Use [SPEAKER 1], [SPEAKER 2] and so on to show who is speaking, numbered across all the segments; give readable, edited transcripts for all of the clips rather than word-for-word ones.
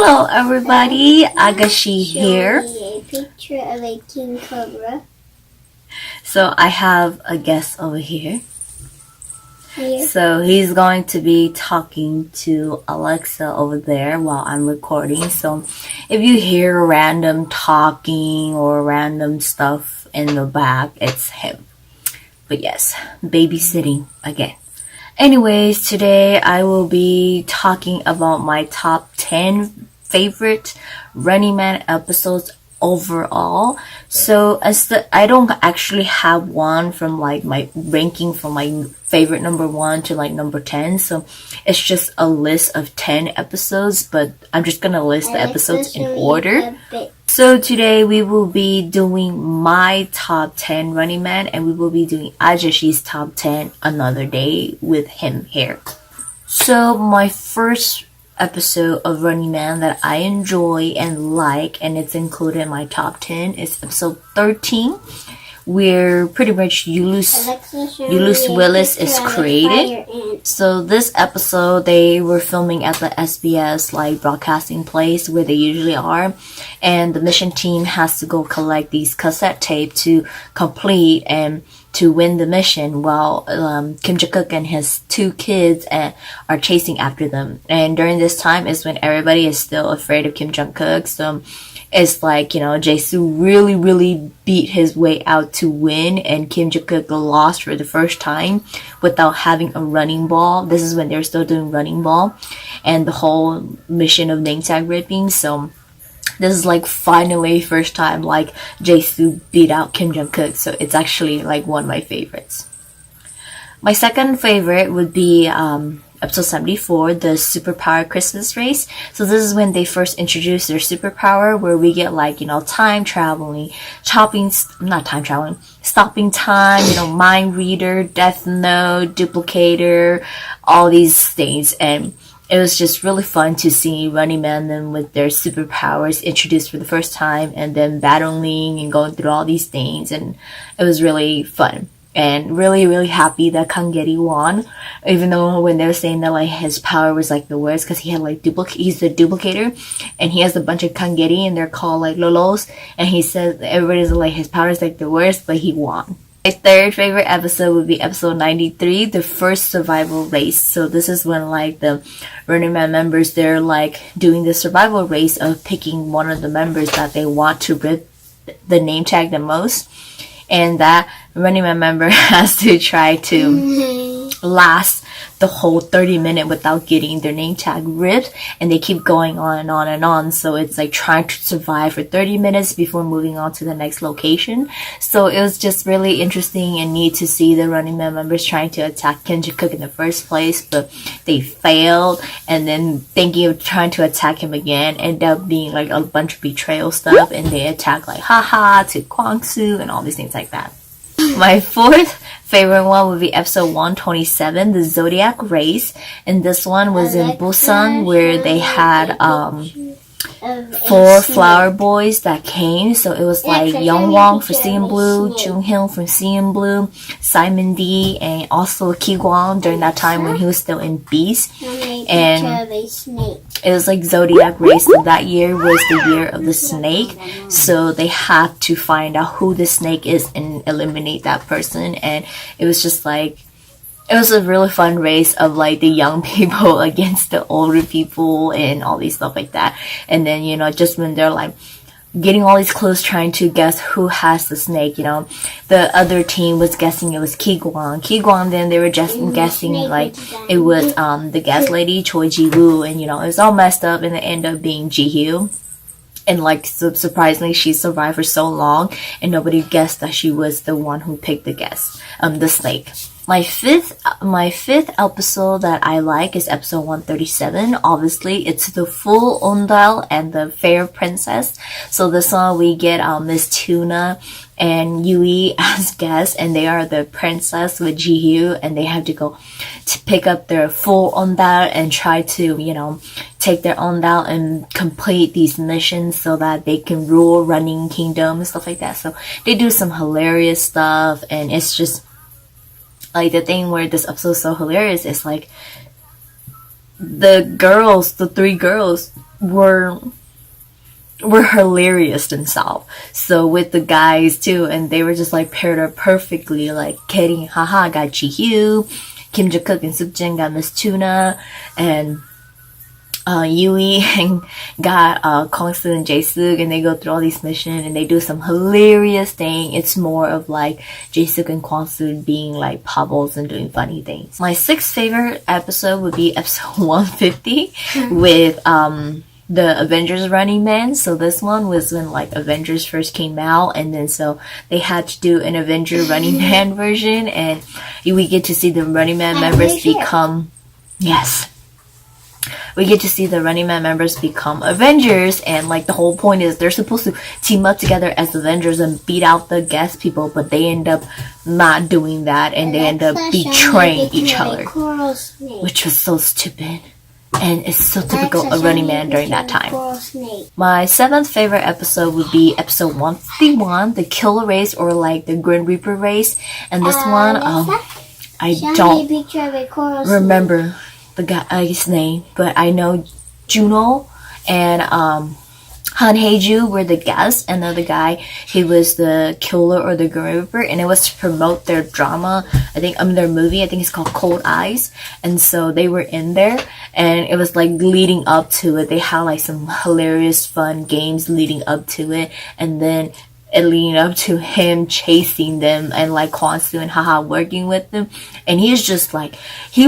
[SPEAKER 1] Hello everybody, Agashe here.
[SPEAKER 2] A picture of a king cobra.
[SPEAKER 1] So I have a guest over here.
[SPEAKER 2] Here.
[SPEAKER 1] So he's going to be talking to Alexa over there while I'm recording. So if you hear random talking or random stuff in the back, it's him. But yes, babysitting again. Anyways, today I will be talking about my top 10 favorite Running Man episodes overall. So I don't actually have one from like my ranking from my favorite number 1 to like number 10. So it's just a list of 10 episodes, but I'm just gonna list the episodes in order. So today we will be doing my top 10 Running Man, and we will be doing Ajushe's top 10 another day with him here. So my first episode of Running Man that I enjoy and like, and it's included in my top 10, is episode 13, where pretty much Ulysses Willis is created. So this episode, they were filming at the SBS like broadcasting place where they usually are, and the mission team has to go collect these cassette tape to complete and to win the mission, while Kim Jong-kook and his 2 kids are chasing after them. And during this time is when everybody is still afraid of Kim Jong-kook. So it's like, Jae-soo really beat his way out to win, and Kim Jong-kook lost for the first time without having a running ball. This is when they're still doing running ball and the whole mission of name tag ripping. So this is like finally first time like Jae-soo beat out Kim Jong-kook. So it's actually like one of my favorites. My second favorite would be episode 74, the superpower Christmas race. So this is when they first introduced their superpower, where we get like, time traveling, stopping time, mind reader, death note, duplicator, all these things. And it was just really fun to see Running Man then with their superpowers introduced for the first time, and then battling and going through all these things, and it was really fun. And really happy that Kangeri won, even though when they were saying that like his power was like the worst because he had like he's the duplicator, and he has a bunch of Kangeri and they're called like Lolos, and he says everybody's like his power is like the worst, but he won. My third favorite episode would be episode 93, the first survival race. So this is when like the Running Man members, they're like doing the survival race of picking one of the members that they want to rip the name tag the most. And that Running Man member has to try to last the whole 30 minutes without getting their name tag ripped, and they keep going on and on and on. So it's like trying to survive for 30 minutes before moving on to the next location. So it was just really interesting and neat to see the Running Man members trying to attack Kim Jong-kook in the first place, but they failed, and then thinking of trying to attack him again ended up being like a bunch of betrayal stuff, and they attack like haha to Kwangsu and all these things like that. My fourth favorite one would be episode 127, the Zodiac Race, and this one was in Busan, where they had 4 flower boys that came. So it was like Youngwon from CN Blue, Junghyun from CN Blue, Simon D, and also Ki-gwon during that time when he was still in Beast. And it was like Zodiac Race. So that year was the year of the snake. So they have to find out who the snake is and eliminate that person. And it was just like, it was a really fun race of like the young people against the older people and all these stuff like that. And then, just when they're like getting all these clues trying to guess who has the snake, the other team was guessing it was Ki-gwon, then they were just guessing like it was the gas lady Choi Ji-woo, and it was all messed up, and it ended up being Ji-hyo. And like surprisingly, she survived for so long, and nobody guessed that she was the one who picked the snake. My fifth episode that I like is episode 137. Obviously, it's the full Ondal and the Fair Princess. So this one we get Miss Tuna and Yui as guests, and they are the princess with Ji-hyo, and they have to go to pick up their full Ondal and try to, take their Ondal and complete these missions so that they can rule Running Kingdom and stuff like that. So they do some hilarious stuff, and it's just like the thing where this episode is so hilarious is like the 3 girls were hilarious themselves. So with the guys too, and they were just like paired up perfectly. Like Katie, haha, got Ji-hyo, Kim Ji-kook and Suk-jin got Miss Tuna, and Yui got Kong-soo and Jae-suk, and they go through all these missions and they do some hilarious thing. It's more of like Jae-suk and Kwang-soo being like pebbles and doing funny things. My sixth favorite episode would be episode 150 with the Avengers Running Man. So this one was when like Avengers first came out, and then so they had to do an Avenger Running Man version, and we get to see the Running Man members become, yes, we get to see the Running Man members become Avengers, and like the whole point is they're supposed to team up together as Avengers and beat out the guest people, but they end up not doing that, and they end up betraying each other, which was so stupid. And it's so typical of Running Man during that time. My seventh favorite episode would be episode 151, the Killer Race, or like the Grim Reaper race. And this one, I don't remember the guy's name, but I know Juno and Han Hae-ju were the guests, and the other guy, he was the killer or the Grim Reaper, and it was to promote their drama, their movie, I think it's called Cold Eyes, and so they were in there, and it was like leading up to it. They had like some hilarious fun games leading up to it, and then leading up to him chasing them, and like Kwang-soo and Haha working with them, and he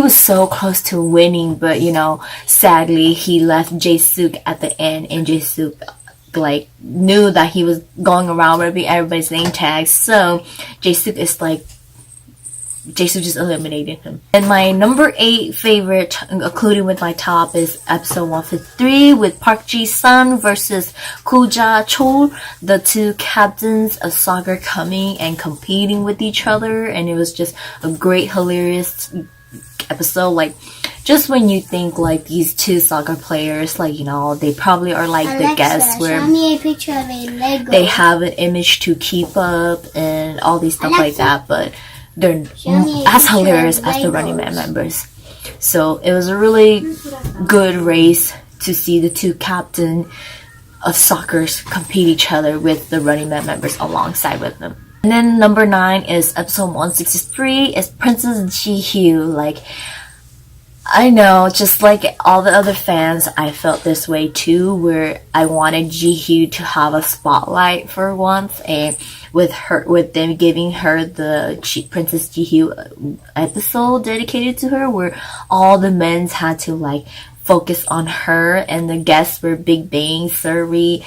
[SPEAKER 1] was so close to winning, but you know, sadly he left Jae-suk at the end, and Jae-suk like knew that he was going around ripping everybody's name tags, so Jae-suk just eliminated him. And my number 8 favorite, including with my top, is episode 153 with Park Ji-sun versus Koo Ja-chol, the two captains of soccer coming and competing with each other, and it was just a great, hilarious episode. Like, just when you think like these two soccer players, like, you know, they probably are like the guests where
[SPEAKER 2] show me a picture of a Lego.
[SPEAKER 1] They have an image to keep up and all these stuff like that, but they're as hilarious as the Running Man members. So it was a really good race to see the two captains of soccer compete each other with the Running Man members alongside with them. And then number 9 is episode 163 is Princess Ji-hyo. Like, I know, just like all the other fans, I felt this way too, where I wanted Ji-hyo to have a spotlight for once, and with them giving her the Princess Ji-hyo episode dedicated to her, where all the men had to like focus on her, and the guests were Big Bang, Surrey,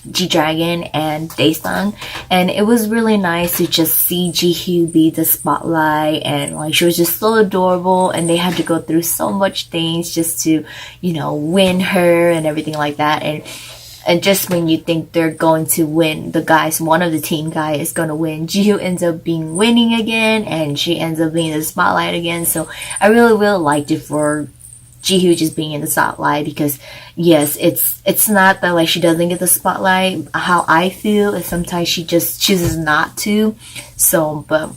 [SPEAKER 1] G-Dragon, and Daesung, and it was really nice to just see Ji-hyo be the spotlight, and like she was just so adorable, and they had to go through so much things just to, you know, win her and everything like that, and just when you think they're going to win, the guys, one of the team guys is going to win, Ji-hyo ends up being winning again, and she ends up being the spotlight again. So I really liked it for Ji-hyo just being in the spotlight, because yes, it's not that like she doesn't get the spotlight. How I feel is sometimes she just chooses not to. So, but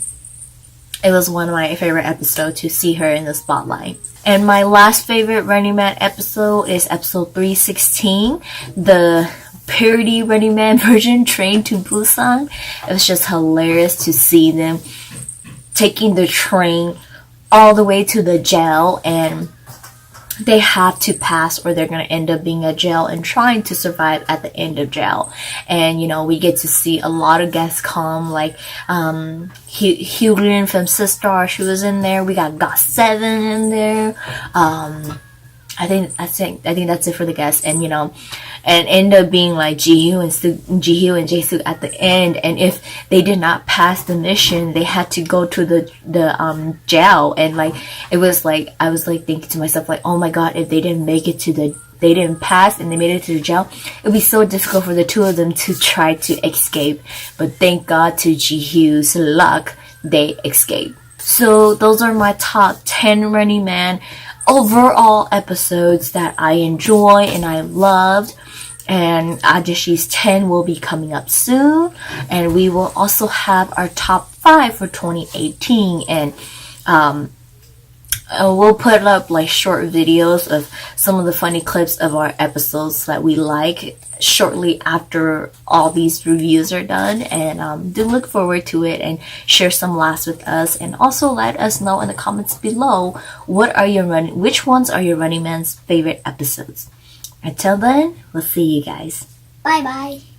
[SPEAKER 1] it was one of my favorite episodes to see her in the spotlight. And my last favorite Running Man episode is episode 316, the parody Running Man version, Train to Busan. It was just hilarious to see them taking the train all the way to the jail, and they have to pass or they're going to end up being a jail and trying to survive at the end of jail. And, you know, we get to see a lot of guests come, like Hyun from Sistar, she was in there. We got GOT7 in there. I think that's it for the guests. And, you know, and end up being like Ji-hyo and Jae-suk at the end. And if they did not pass the mission, they had to go to the jail. And like, it was like, I was like thinking to myself, like, oh my god, if they didn't make it to they didn't pass and they made it to the jail, it would be so difficult for the two of them to try to escape. But thank god, to Ji-hyo's luck, they escaped. So those are my top 10 Running Man overall episodes that I enjoy and I loved. And Agashe's 10 will be coming up soon, and we will also have our top 5 for 2018. And we'll put up like short videos of some of the funny clips of our episodes that we like shortly after all these reviews are done, and do look forward to it and share some laughs with us, and also let us know in the comments below which ones are your Running Man's favorite episodes. Until then, we'll see you guys.
[SPEAKER 2] Bye bye.